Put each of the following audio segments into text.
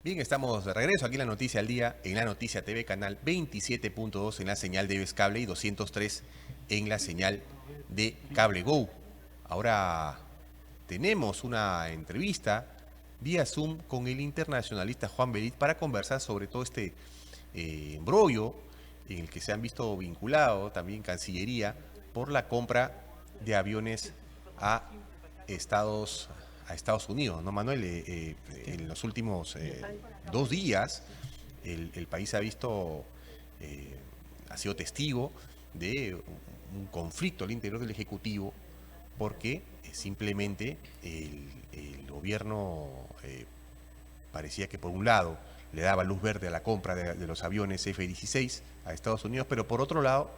Bien, estamos de regreso aquí en La Noticia al Día, en La Noticia TV, canal 27.2 en la señal de Vez Cable y 203 en la señal de Cable Go. Ahora tenemos una entrevista vía Zoom con el internacionalista Juan Belit para conversar sobre todo este embrollo en el que se han visto vinculados también Cancillería por la compra de aviones a Estados Unidos, ¿no, Manuel? En los últimos 2 días el país ha visto, ha sido testigo de un conflicto al interior del Ejecutivo porque simplemente el gobierno parecía que por un lado le daba luz verde a la compra de los aviones F-16 a Estados Unidos, pero por otro lado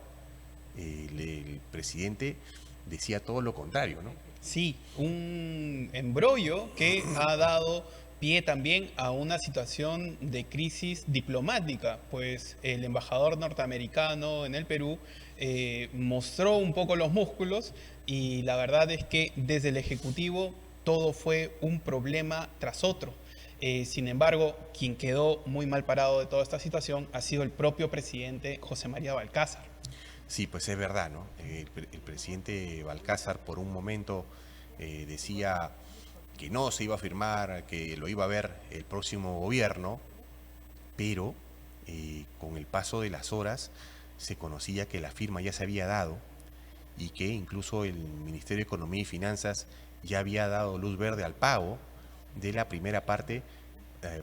el presidente decía todo lo contrario, ¿no? Sí, un embrollo que ha dado pie también a una situación de crisis diplomática, pues el embajador norteamericano en el Perú mostró un poco los músculos y la verdad es que desde el Ejecutivo todo fue un problema tras otro. Sin embargo, quien quedó muy mal parado de toda esta situación ha sido el propio presidente José María Balcázar. Sí, pues es verdad, ¿no? El presidente Balcázar por un momento decía que no se iba a firmar, que lo iba a ver el próximo gobierno, pero con el paso de las horas se conocía que la firma ya se había dado y que incluso el Ministerio de Economía y Finanzas ya había dado luz verde al pago de la primera parte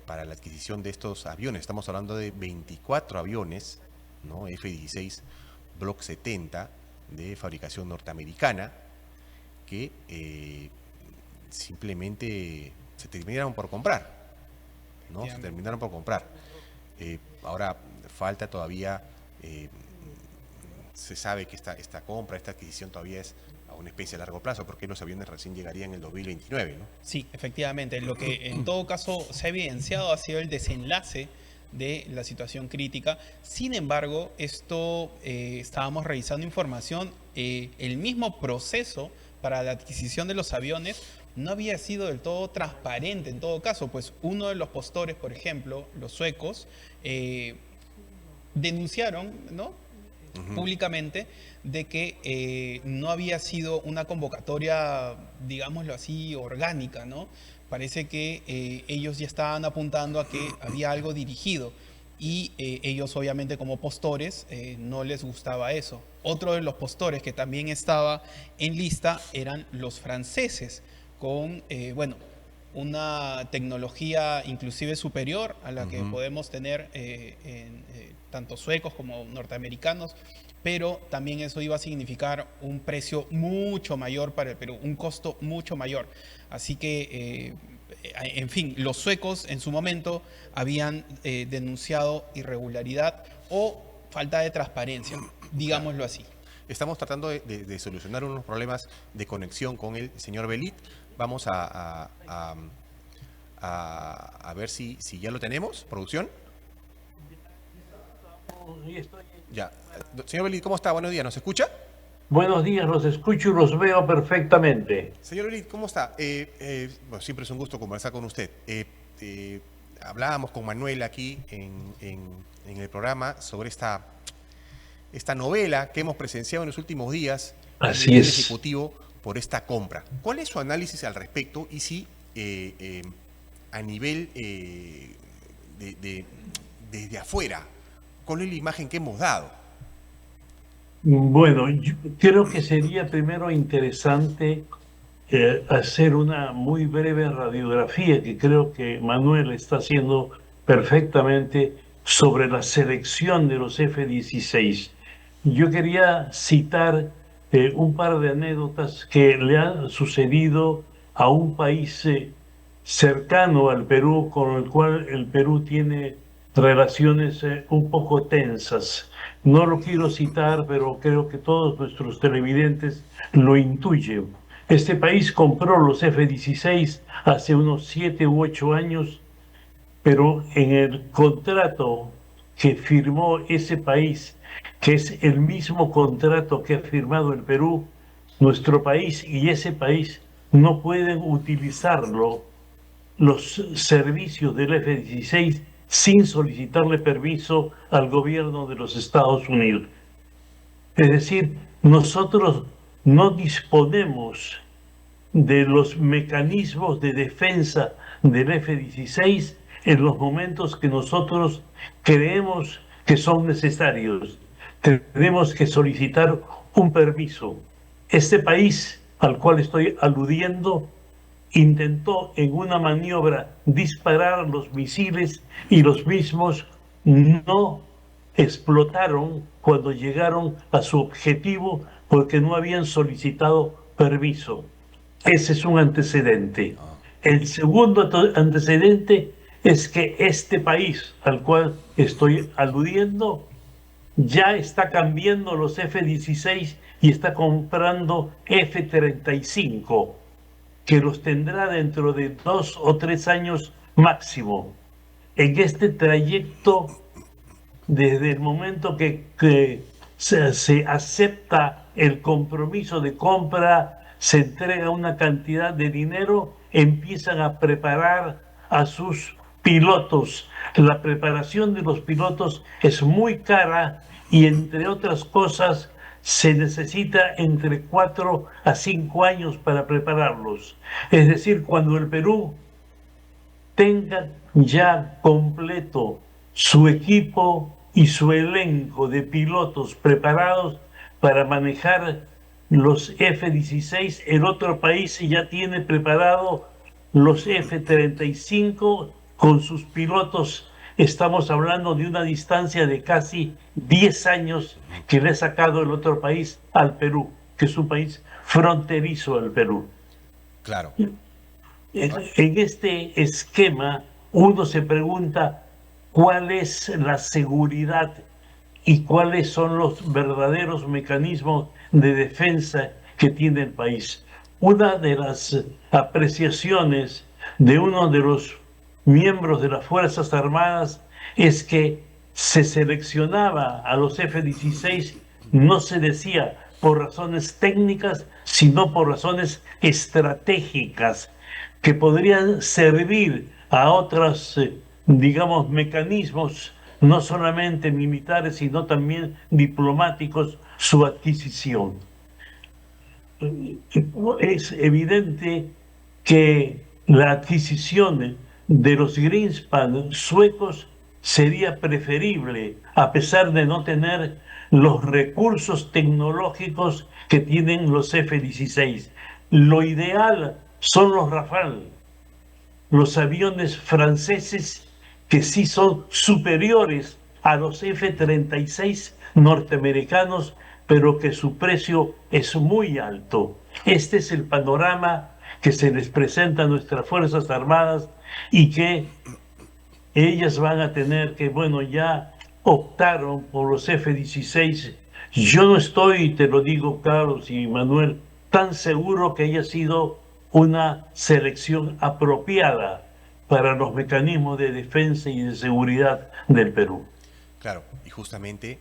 para la adquisición de estos aviones. Estamos hablando de 24 aviones, ¿no? F-16 Block 70 de fabricación norteamericana que simplemente se terminaron por comprar, ¿no? Se terminaron por comprar. Ahora falta todavía, se sabe que esta compra, esta adquisición todavía es a una especie a largo plazo, porque los aviones recién llegarían en el 2029, ¿no? Sí, efectivamente. Lo que en todo caso se ha evidenciado ha sido el desenlace de la situación crítica. Sin embargo, estábamos revisando información, el mismo proceso para la adquisición de los aviones no había sido del todo transparente en todo caso, pues uno de los postores, por ejemplo, los suecos, denunciaron, ¿no? Públicamente de que no había sido una convocatoria, digámoslo así, orgánica, ¿no? Parece que ellos ya estaban apuntando a que había algo dirigido y ellos obviamente como postores no les gustaba eso. Otro de los postores que también estaba en lista eran los franceses con, bueno, una tecnología inclusive superior a la que podemos tener tanto suecos como norteamericanos, pero también eso iba a significar un precio mucho mayor para el Perú, un costo mucho mayor. Así que, en fin, los suecos en su momento habían denunciado irregularidad o falta de transparencia, digámoslo así. Estamos tratando de solucionar unos problemas de conexión con el señor Belit. Vamos a ver si ya lo tenemos, producción. Ya. Señor Belit, ¿cómo está? Buenos días, ¿nos escucha? Buenos días, los escucho y los veo perfectamente. Señor Belit, ¿cómo está? Bueno, siempre es un gusto conversar con usted. Hablábamos con Manuel aquí en el programa sobre esta novela que hemos presenciado en los últimos días en el Así es. Ejecutivo por esta compra. ¿Cuál es su análisis al respecto? Y si a nivel desde afuera, ¿cuál es la imagen que hemos dado? Bueno, yo creo que sería primero interesante hacer una muy breve radiografía que creo que Manuel está haciendo perfectamente sobre la selección de los F-16. Yo quería citar un par de anécdotas que le han sucedido a un país cercano al Perú, con el cual el Perú tiene relaciones un poco tensas. No lo quiero citar, pero creo que todos nuestros televidentes lo intuyen. Este país compró los F-16 hace unos 7 u 8 años, pero en el contrato que firmó ese país, que es el mismo contrato que ha firmado el Perú, nuestro país y ese país no pueden utilizarlo los servicios del F-16 sin solicitarle permiso al gobierno de los Estados Unidos. Es decir, nosotros no disponemos de los mecanismos de defensa del F-16 en los momentos que nosotros creemos que son necesarios. Tenemos que solicitar un permiso. Este país al cual estoy aludiendo intentó en una maniobra disparar los misiles y los mismos no explotaron cuando llegaron a su objetivo porque no habían solicitado permiso. Ese es un antecedente. El segundo antecedente es que este país al cual estoy aludiendo ya está cambiando los F-16 y está comprando F-35, que los tendrá dentro de 2 o 3 años máximo. En este trayecto, desde el momento que se acepta el compromiso de compra, se entrega una cantidad de dinero, empiezan a preparar a sus pilotos. La preparación de los pilotos es muy cara y, entre otras cosas, se necesita entre 4 a 5 años para prepararlos. Es decir, cuando el Perú tenga ya completo su equipo y su elenco de pilotos preparados para manejar los F-16, el otro país ya tiene preparado los F-35 con sus pilotos. Estamos hablando de una distancia de casi 10 años que le ha sacado el otro país al Perú, que es un país fronterizo al Perú. Claro. En este esquema, uno se pregunta cuál es la seguridad y cuáles son los verdaderos mecanismos de defensa que tiene el país. Una de las apreciaciones de uno de los miembros de las Fuerzas Armadas es que se seleccionaba a los F-16, no se decía por razones técnicas, sino por razones estratégicas, que podrían servir a otros, digamos, mecanismos, no solamente militares, sino también diplomáticos, su adquisición. Es evidente que la adquisición de los Greenspan suecos sería preferible, a pesar de no tener los recursos tecnológicos que tienen los F-16. Lo ideal son los Rafale, los aviones franceses que sí son superiores a los F-36 norteamericanos, pero que su precio es muy alto. Este es el panorama que se les presenta a nuestras Fuerzas Armadas y que ellas van a tener que, bueno, ya optaron por los F-16. Yo no estoy, te lo digo, Carlos y Manuel, tan seguro que haya sido una selección apropiada para los mecanismos de defensa y de seguridad del Perú. Claro, y justamente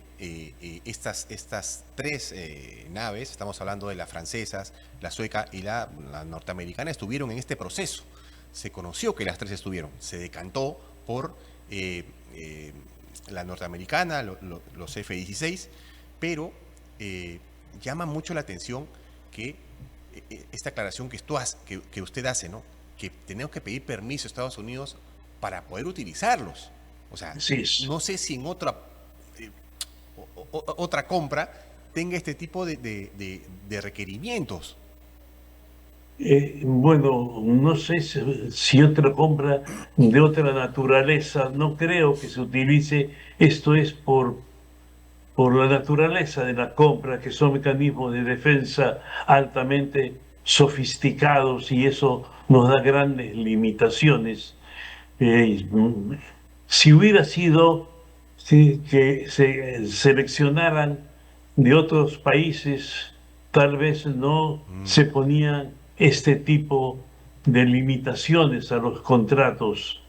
estas tres naves, estamos hablando de las francesas, la sueca y la norteamericana, estuvieron en este proceso. Se conoció que las tres estuvieron, se decantó por la norteamericana, los F-16, pero llama mucho la atención que esta aclaración que usted hace, ¿no? Que tenemos que pedir permiso a Estados Unidos para poder utilizarlos. O sea, sí, no sé si en otra compra tenga este tipo de requerimientos. Bueno, no sé si otra compra de otra naturaleza, no creo que se utilice. Esto es por la naturaleza de la compra, que son mecanismos de defensa altamente sofisticados y eso nos da grandes limitaciones. Si hubiera sido que se seleccionaran de otros países, tal vez no se ponían este tipo de limitaciones a los contratos.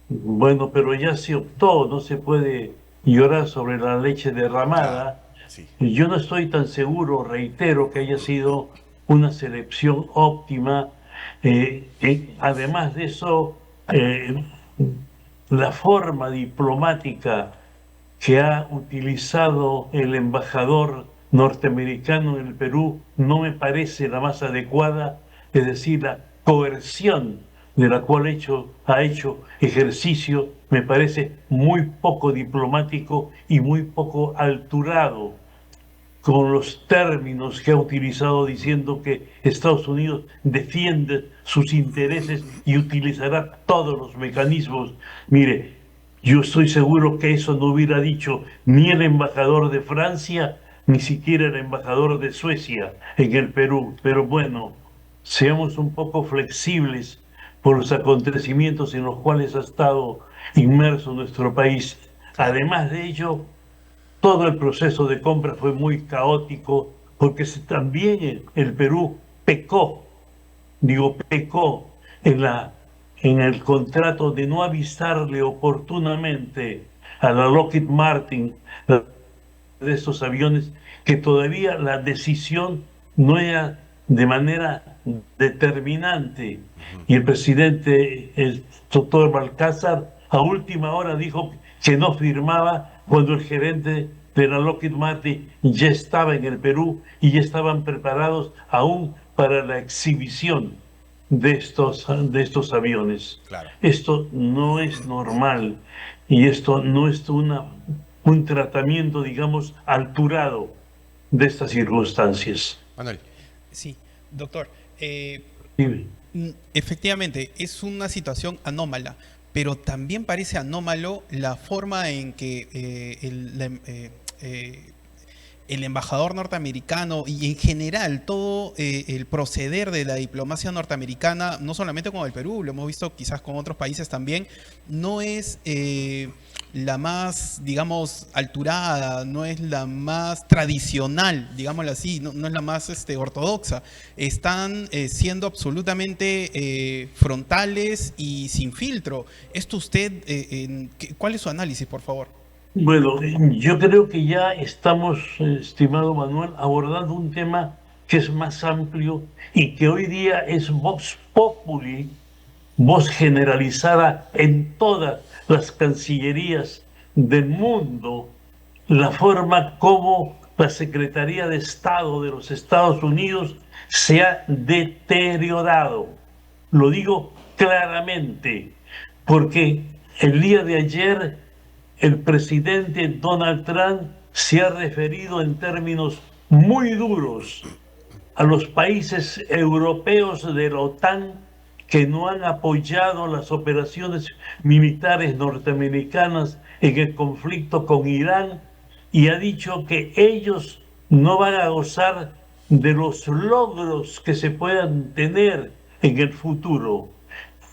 Bueno, pero ya se optó, no se puede llorar sobre la leche derramada. Sí. Yo no estoy tan seguro, reitero, que haya sido una selección óptima. Además de eso, la forma diplomática que ha utilizado el embajador norteamericano en el Perú no me parece la más adecuada, es decir, la coerción de la cual ha hecho ejercicio me parece muy poco diplomático y muy poco alturado con los términos que ha utilizado diciendo que Estados Unidos defiende sus intereses y utilizará todos los mecanismos. Mire, yo estoy seguro que eso no hubiera dicho ni el embajador de Francia, ni siquiera el embajador de Suecia en el Perú. Pero bueno, seamos un poco flexibles por los acontecimientos en los cuales ha estado inmerso nuestro país. Además de ello, todo el proceso de compra fue muy caótico porque también el Perú pecó en el contrato de no avisarle oportunamente a la Lockheed Martin de estos aviones que todavía la decisión no era de manera determinante. Y el presidente, el doctor Balcázar, a última hora dijo que no firmaba cuando el gerente de la Lockheed Martin ya estaba en el Perú y ya estaban preparados aún para la exhibición de estos aviones. Claro. Esto no es normal y esto no es un tratamiento, digamos, alturado de estas circunstancias. Manuel. Sí, doctor. Dime. Efectivamente, es una situación anómala, pero también parece anómalo la forma en que el embajador norteamericano y en general todo el proceder de la diplomacia norteamericana, no solamente con el Perú, lo hemos visto quizás con otros países también, no es la más, digamos, alturada, no es la más tradicional, digámoslo así, no es la más ortodoxa. Están siendo absolutamente frontales y sin filtro. Esto usted, ¿cuál es su análisis, por favor? Bueno, yo creo que ya estamos, estimado Manuel, abordando un tema que es más amplio y que hoy día es vox populi, voz generalizada en todas las cancillerías del mundo, la forma como la Secretaría de Estado de los Estados Unidos se ha deteriorado. Lo digo claramente, porque el día de ayer el presidente Donald Trump se ha referido en términos muy duros a los países europeos de la OTAN que no han apoyado las operaciones militares norteamericanas en el conflicto con Irán y ha dicho que ellos no van a gozar de los logros que se puedan tener en el futuro.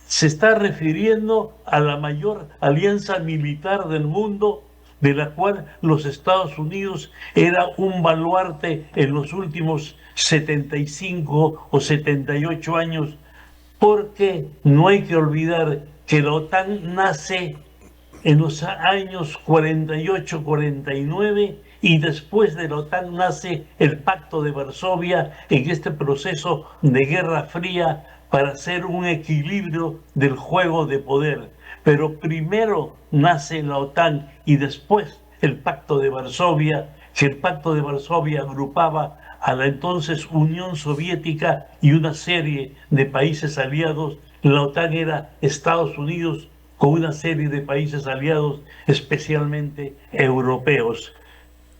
Se está refiriendo a la mayor alianza militar del mundo, de la cual los Estados Unidos era un baluarte en los últimos 75 o 78 años, porque no hay que olvidar que la OTAN nace en los años 48-49 y después de la OTAN nace el Pacto de Varsovia en este proceso de Guerra Fría para hacer un equilibrio del juego de poder. Pero primero nace la OTAN y después el Pacto de Varsovia, que el Pacto de Varsovia agrupaba a la entonces Unión Soviética y una serie de países aliados. La OTAN era Estados Unidos con una serie de países aliados, especialmente europeos.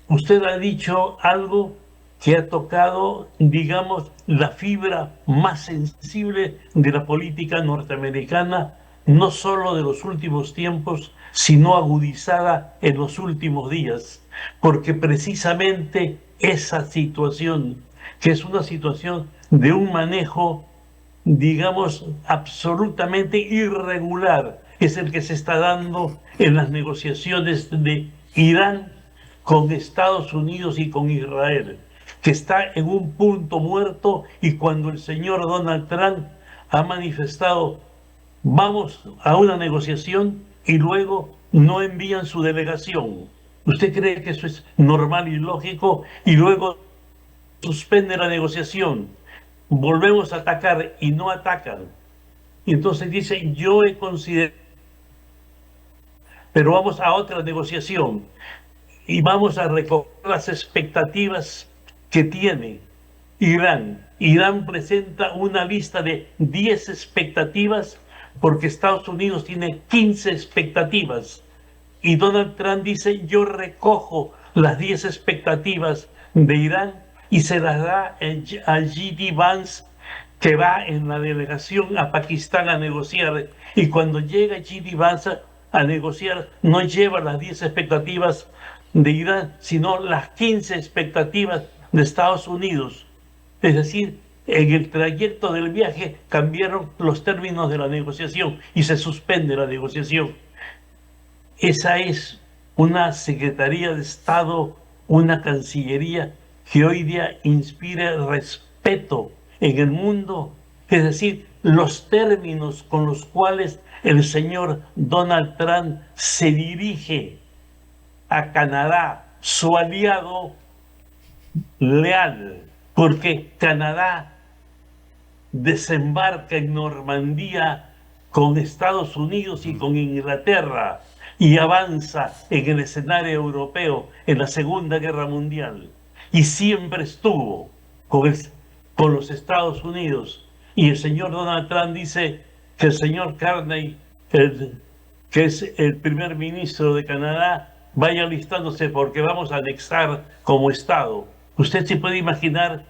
Usted ha dicho algo que ha tocado, digamos, la fibra más sensible de la política norteamericana, no solo de los últimos tiempos, sino agudizada en los últimos días, porque precisamente esa situación, que es una situación de un manejo, digamos, absolutamente irregular, es el que se está dando en las negociaciones de Irán con Estados Unidos y con Israel, que está en un punto muerto, y cuando el señor Donald Trump ha manifestado vamos a una negociación y luego no envían su delegación. ¿Usted cree que eso es normal y lógico? Y luego suspende la negociación. volvemos a atacar y no atacan. Y entonces dice, yo he considerado, pero vamos a otra negociación y vamos a recoger las expectativas que tiene Irán. Irán presenta una lista de 10 expectativas porque Estados Unidos tiene 15 expectativas. Y Donald Trump dice, yo recojo las 10 expectativas de Irán y se las da a J.D. Vance, que va en la delegación a Pakistán a negociar. Y cuando llega J.D. Vance a negociar, no lleva las 10 expectativas de Irán, sino las 15 expectativas de Estados Unidos. Es decir, en el trayecto del viaje cambiaron los términos de la negociación y se suspende la negociación. Esa es una Secretaría de Estado, una Cancillería que hoy día inspira respeto en el mundo. Es decir, los términos con los cuales el señor Donald Trump se dirige a Canadá, su aliado leal, porque Canadá desembarca en Normandía con Estados Unidos y con Inglaterra y avanza en el escenario europeo en la Segunda Guerra Mundial y siempre estuvo con los Estados Unidos. Y el señor Donald Trump dice que el señor Carney, que es el primer ministro de Canadá, vaya alistándose porque vamos a anexar como Estado. Usted se puede imaginar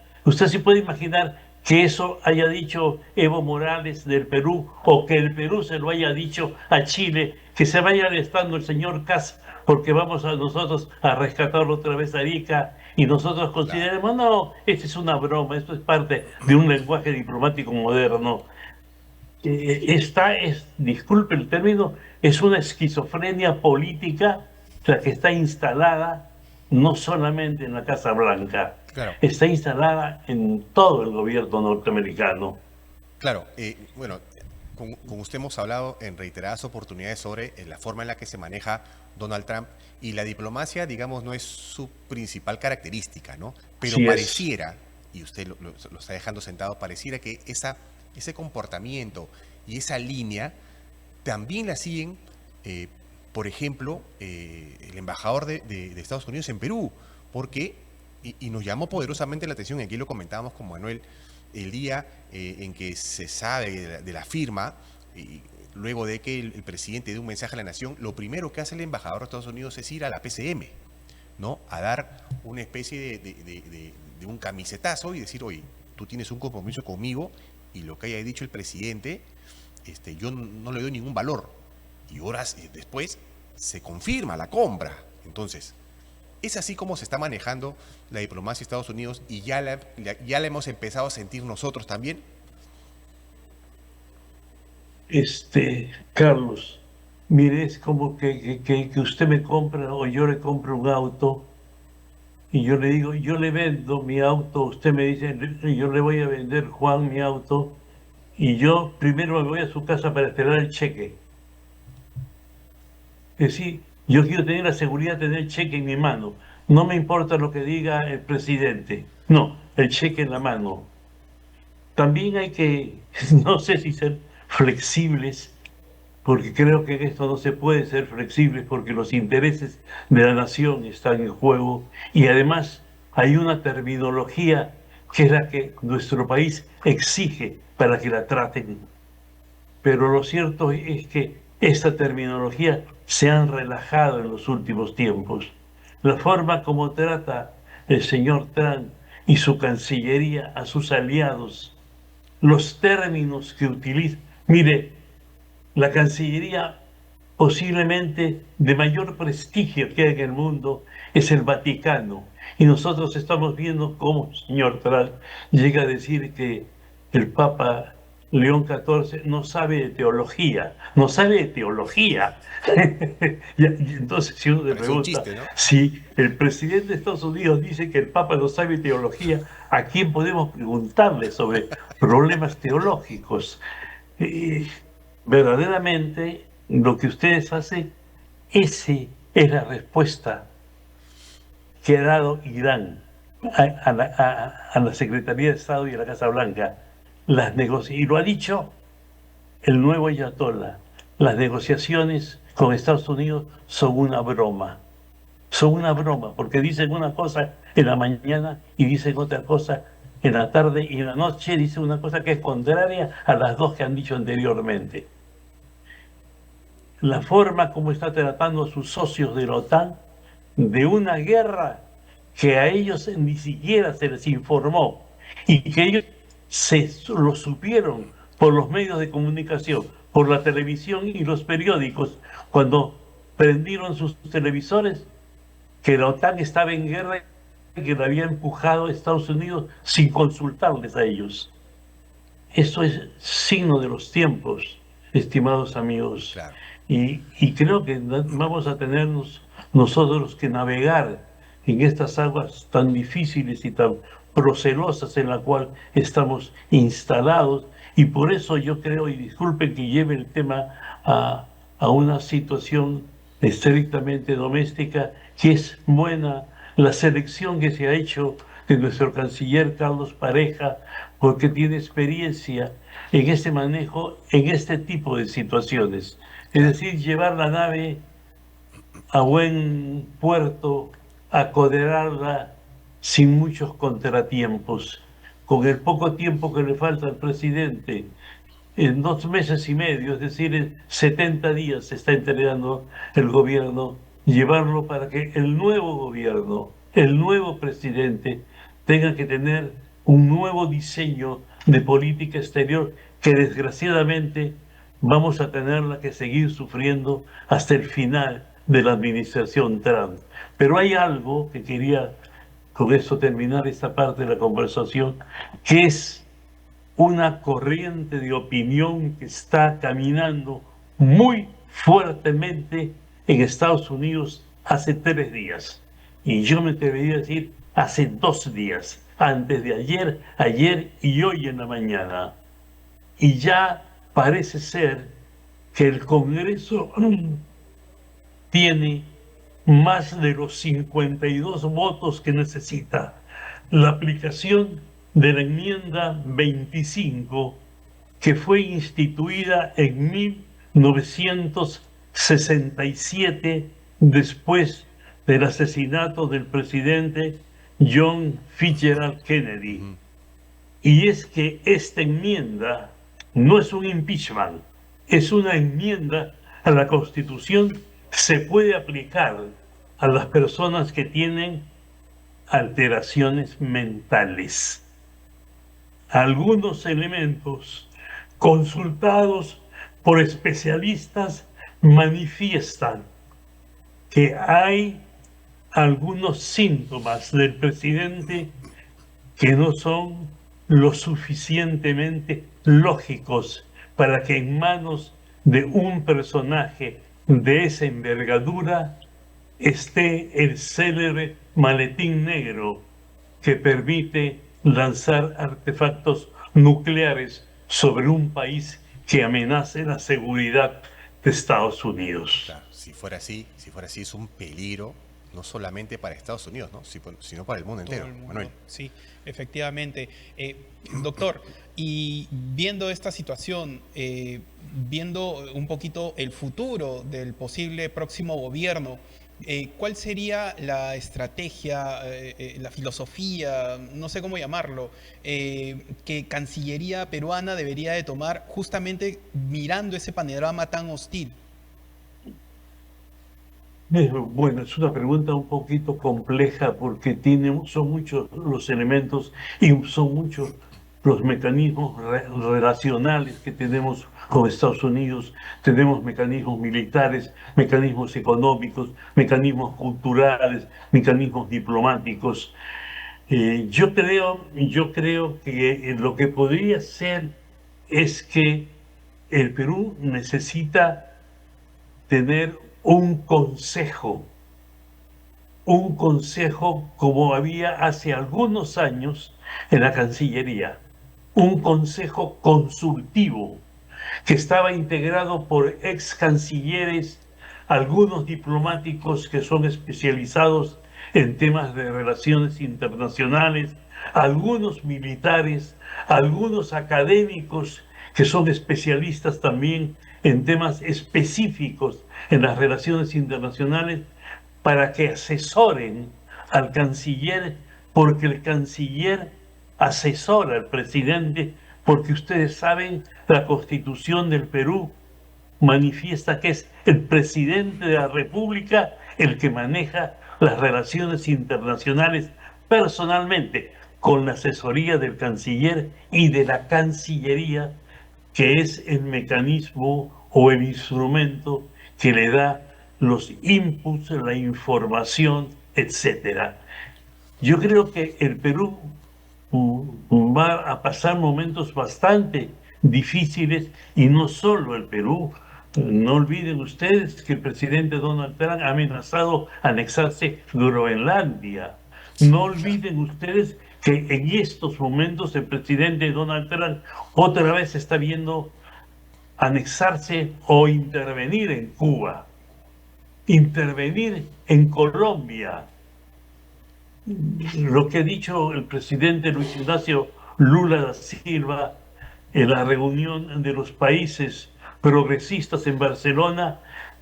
que eso haya dicho Evo Morales del Perú, o que el Perú se lo haya dicho a Chile, que se vaya alistando el señor Kast porque vamos a nosotros a rescatarlo otra vez a Arica, y nosotros consideremos, no, esto es una broma, esto es parte de un lenguaje diplomático moderno. Disculpe el término, es una esquizofrenia política la que está instalada no solamente en la Casa Blanca, Claro. está instalada en todo el gobierno norteamericano. Claro, bueno, con usted hemos hablado en reiteradas oportunidades sobre la forma en la que se maneja Donald Trump, y la diplomacia, digamos, no es su principal característica, ¿no? Pero Sí pareciera, y usted lo está dejando sentado, pareciera que ese comportamiento y esa línea también la siguen, por ejemplo, el embajador de Estados Unidos en Perú, porque, y nos llamó poderosamente la atención, y aquí lo comentábamos con Manuel, el día en que se sabe de la firma, y luego de que el presidente dé un mensaje a la nación, lo primero que hace el embajador de Estados Unidos es ir a la PCM, ¿no? A dar una especie de un camisetazo y decir, oye, tú tienes un compromiso conmigo y lo que haya dicho el presidente, yo no le doy ningún valor. Y horas después se confirma la compra. Entonces, es así como se está manejando la diplomacia de Estados Unidos, y ya la hemos empezado a sentir nosotros también. Carlos, mire, es como que usted me compra o yo le compro un auto y yo le digo, yo le vendo mi auto, usted me dice, yo le voy a vender, Juan, mi auto, y yo primero me voy a su casa para esperar el cheque. Es decir, yo quiero tener la seguridad de tener el cheque en mi mano. No me importa lo que diga el presidente. No, el cheque en la mano. También hay que, no sé si ser flexibles, porque creo que en esto no se puede ser flexibles porque los intereses de la nación están en juego, y además hay una terminología que es la que nuestro país exige para que la traten. Pero lo cierto es que esta terminología se han relajado en los últimos tiempos. La forma como trata el señor Trump y su Cancillería a sus aliados, los términos que utiliza. Mire, la Cancillería posiblemente de mayor prestigio que hay en el mundo es el Vaticano. Y nosotros estamos viendo cómo el señor Trump llega a decir que el Papa León XIV no sabe de teología, no sabe de teología. Y entonces, si uno le Parece un pregunta, chiste, ¿no? si el presidente de Estados Unidos dice que el Papa no sabe teología, ¿a quién podemos preguntarle sobre problemas teológicos? Verdaderamente, lo que ustedes hacen, esa es la respuesta que ha dado Irán. a la Secretaría de Estado y a la Casa Blanca. Y lo ha dicho el nuevo ayatolá. Las negociaciones con Estados Unidos son una broma. Son una broma, porque dicen una cosa en la mañana y dicen otra cosa en la tarde, y en la noche dicen una cosa que es contraria a las dos que han dicho anteriormente. La forma como está tratando a sus socios de la OTAN de una guerra que a ellos ni siquiera se les informó y que ellos lo supieron por los medios de comunicación, por la televisión y los periódicos, cuando prendieron sus televisores, que la OTAN estaba en guerra y que la había empujado a Estados Unidos sin consultarles a ellos. Esto es signo de los tiempos, estimados amigos. Claro. Y creo que vamos a tenernos nosotros que navegar en estas aguas tan difíciles y tan procelosas en la cual estamos instalados. Y por eso yo creo, y disculpen que lleve el tema a una situación estrictamente doméstica, que es buena la selección que se ha hecho de nuestro canciller Carlos Pareja, porque tiene experiencia en este manejo, en este tipo de situaciones. Es decir, llevar la nave a buen puerto, acoderarla sin muchos contratiempos, con el poco tiempo que le falta al presidente, en 2 meses y medio, es decir, en 70 días se está entregando el gobierno, llevarlo para que el nuevo gobierno, el nuevo presidente, tenga que tener un nuevo diseño de política exterior que desgraciadamente vamos a tenerla que seguir sufriendo hasta el final de la administración Trump. Pero hay algo que quería con esto terminar esta parte de la conversación, que es una corriente de opinión que está caminando muy fuertemente en Estados Unidos hace 3 días. Y yo me atrevería a decir hace 2 días, antes de ayer, ayer y hoy en la mañana. Y ya parece ser que el Congreso tiene más de los 52 votos que necesita. La aplicación de la enmienda 25, que fue instituida en 1967 después del asesinato del presidente John Fitzgerald Kennedy. Y es que esta enmienda no es un impeachment, es una enmienda a la Constitución. Se puede aplicar a las personas que tienen alteraciones mentales. Algunos elementos consultados por especialistas manifiestan que hay algunos síntomas del presidente que no son lo suficientemente lógicos para que en manos de un personaje de esa envergadura esté el célebre maletín negro que permite lanzar artefactos nucleares sobre un país que amenace la seguridad de Estados Unidos. Claro, si fuera así es un peligro no solamente para Estados Unidos, ¿no? sino para el mundo entero. Todo el mundo. Manuel. Sí, efectivamente. Doctor, y viendo esta situación, viendo un poquito el futuro del posible próximo gobierno, ¿cuál sería la estrategia, la filosofía, no sé cómo llamarlo, que Cancillería peruana debería de tomar justamente mirando ese panorama tan hostil? Bueno, es una pregunta un poquito compleja porque son muchos los elementos y son muchos los mecanismos relacionales que tenemos con Estados Unidos. Tenemos mecanismos militares, mecanismos económicos, mecanismos culturales, mecanismos diplomáticos. Yo creo que lo que podría ser es que el Perú necesita tener un consejo como había hace algunos años en la Cancillería, un consejo consultivo que estaba integrado por ex cancilleres, algunos diplomáticos que son especializados en temas de relaciones internacionales, algunos militares, algunos académicos que son especialistas también en temas específicos en las relaciones internacionales, para que asesoren al canciller, porque el canciller asesora al presidente, porque ustedes saben, la Constitución del Perú manifiesta que es el presidente de la República el que maneja las relaciones internacionales personalmente, con la asesoría del canciller y de la Cancillería, que es el mecanismo o el instrumento que le da los inputs, la información, etc. Yo creo que el Perú va a pasar momentos bastante difíciles, y no solo el Perú. No olviden ustedes que el presidente Donald Trump ha amenazado anexarse Groenlandia. No olviden ustedes que en estos momentos el presidente Donald Trump otra vez está viendo anexarse o intervenir en Cuba, intervenir en Colombia. Lo que ha dicho el presidente Luis Ignacio Lula da Silva en la reunión de los países progresistas en Barcelona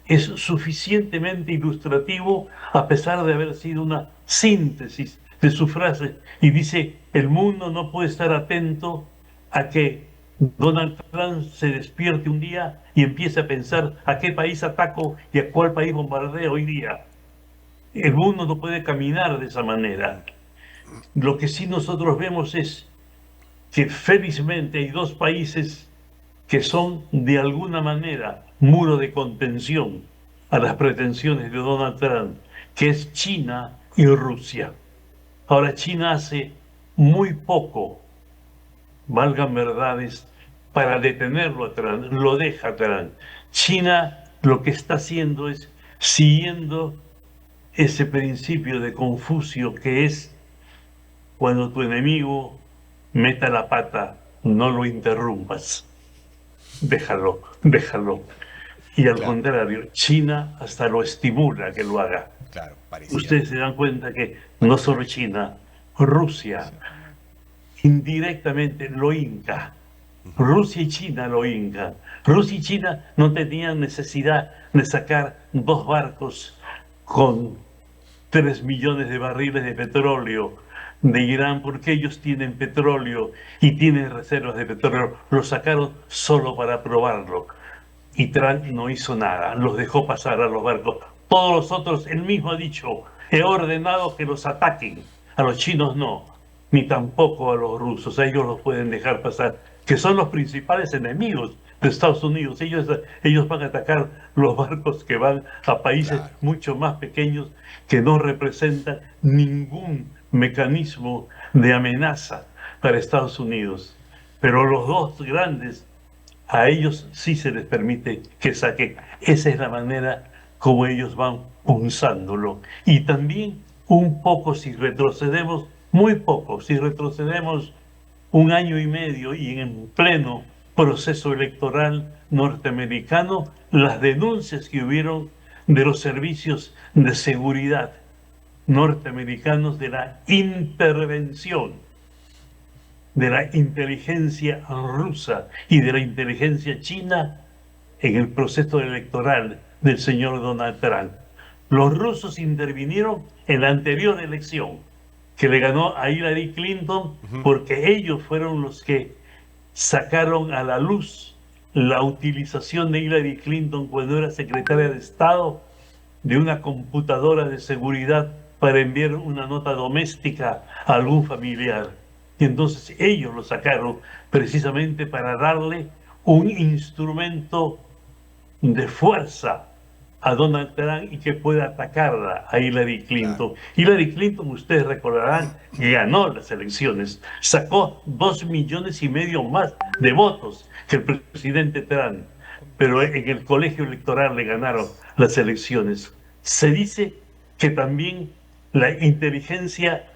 es suficientemente ilustrativo, a pesar de haber sido una síntesis de su frase, y dice: el mundo no puede estar atento a que Donald Trump se despierte un día y empiece a pensar a qué país ataco y a cuál país bombardeo hoy día. El mundo no puede caminar de esa manera. Lo que sí nosotros vemos es que felizmente hay dos países que son de alguna manera muro de contención a las pretensiones de Donald Trump, que es China y Rusia. Ahora, China hace muy poco, valgan verdades, para detenerlo a Trump, lo deja a Trump. China lo que está haciendo es siguiendo ese principio de Confucio, que es: cuando tu enemigo meta la pata, no lo interrumpas. Déjalo, déjalo. Y al contrario, China hasta lo estimula que lo haga. Claro, parecía. Ustedes se dan cuenta que no solo China, Rusia indirectamente lo hinca. Rusia y China lo hincan. Rusia y China no tenían necesidad de sacar 2 barcos con 3 millones de barriles de petróleo de Irán, porque ellos tienen petróleo y tienen reservas de petróleo. Lo sacaron solo para probarlo. Y Trump no hizo nada, los dejó pasar a los barcos. Todos los otros, él mismo ha dicho: he ordenado que los ataquen. A los chinos no, ni tampoco a los rusos. A ellos los pueden dejar pasar, que son los principales enemigos de Estados Unidos. Ellos van a atacar los barcos que van a países mucho más pequeños, que no representan ningún mecanismo de amenaza para Estados Unidos. Pero los dos grandes, a ellos sí se les permite que saquen. Esa es la manera como ellos van punzándolo. Y también un poco, si retrocedemos, muy poco, si retrocedemos 1 año y medio y en pleno proceso electoral norteamericano, las denuncias que hubieron de los servicios de seguridad norteamericanos de la intervención de la inteligencia rusa y de la inteligencia china en el proceso electoral del señor Donald Trump. Los rusos intervinieron en la anterior elección, que le ganó a Hillary Clinton, porque ellos fueron los que sacaron a la luz la utilización de Hillary Clinton cuando era secretaria de Estado de una computadora de seguridad para enviar una nota doméstica a algún familiar. Y entonces ellos lo sacaron precisamente para darle un instrumento de fuerza a Donald Trump y que pueda atacarla a Hillary Clinton. Claro. Hillary Clinton, ustedes recordarán, ganó las elecciones, sacó 2,5 millones más de votos que el presidente Trump, pero en el colegio electoral le ganaron las elecciones. Se dice que también la inteligencia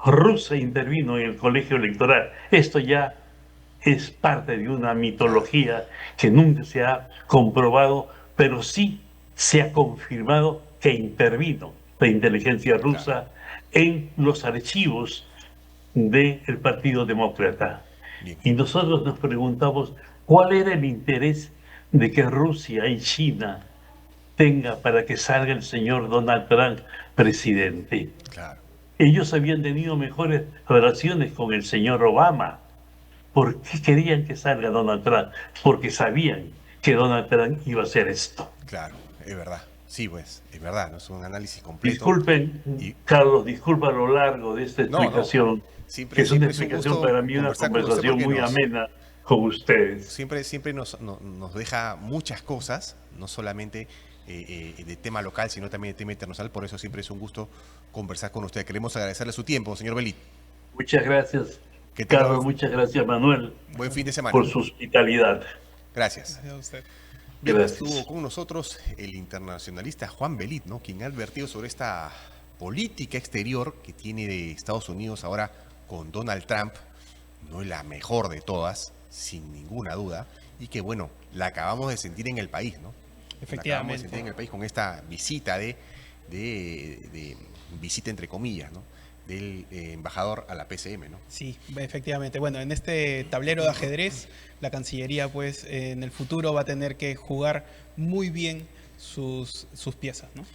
rusa intervino en el colegio electoral. Esto ya es parte de una mitología que nunca se ha comprobado, pero sí se ha confirmado que intervino la inteligencia rusa, en los archivos del Partido Demócrata. Bien. Y nosotros nos preguntamos cuál era el interés de que Rusia y China tenga para que salga el señor Donald Trump presidente. Claro. Ellos habían tenido mejores relaciones con el señor Obama. ¿Por qué querían que salga Donald Trump? Porque sabían que Donald Trump iba a hacer esto. Claro, es verdad. Sí, pues, es verdad, ¿no? Es un análisis completo. Disculpen, Y- Carlos, disculpa lo largo de esta No, no. explicación, Siempre, que es una siempre es un explicación gusto para mí, una conversar con usted conversación porque muy amena con ustedes. siempre nos deja muchas cosas, no solamente de tema local, sino también de tema internacional. Por eso siempre es un gusto conversar con usted. Queremos agradecerle su tiempo, señor Belit. Muchas gracias, Que tenga Carlos, muchas gracias, Manuel, buen fin de semana. por su hospitalidad. Gracias. Gracias a usted. Bien, Gracias. estuvo con nosotros el internacionalista Juan Belit, ¿no? Quien ha advertido sobre esta política exterior que tiene de Estados Unidos ahora con Donald Trump. No es la mejor de todas, sin ninguna duda, y que bueno, la acabamos de sentir en el país, ¿no? La acabamos de sentir en el país con esta visita de visita entre comillas, ¿no? Del embajador a la PCM, ¿no? Sí, efectivamente. Bueno, en este tablero de ajedrez, la Cancillería, pues, en el futuro va a tener que jugar muy bien sus piezas, ¿no?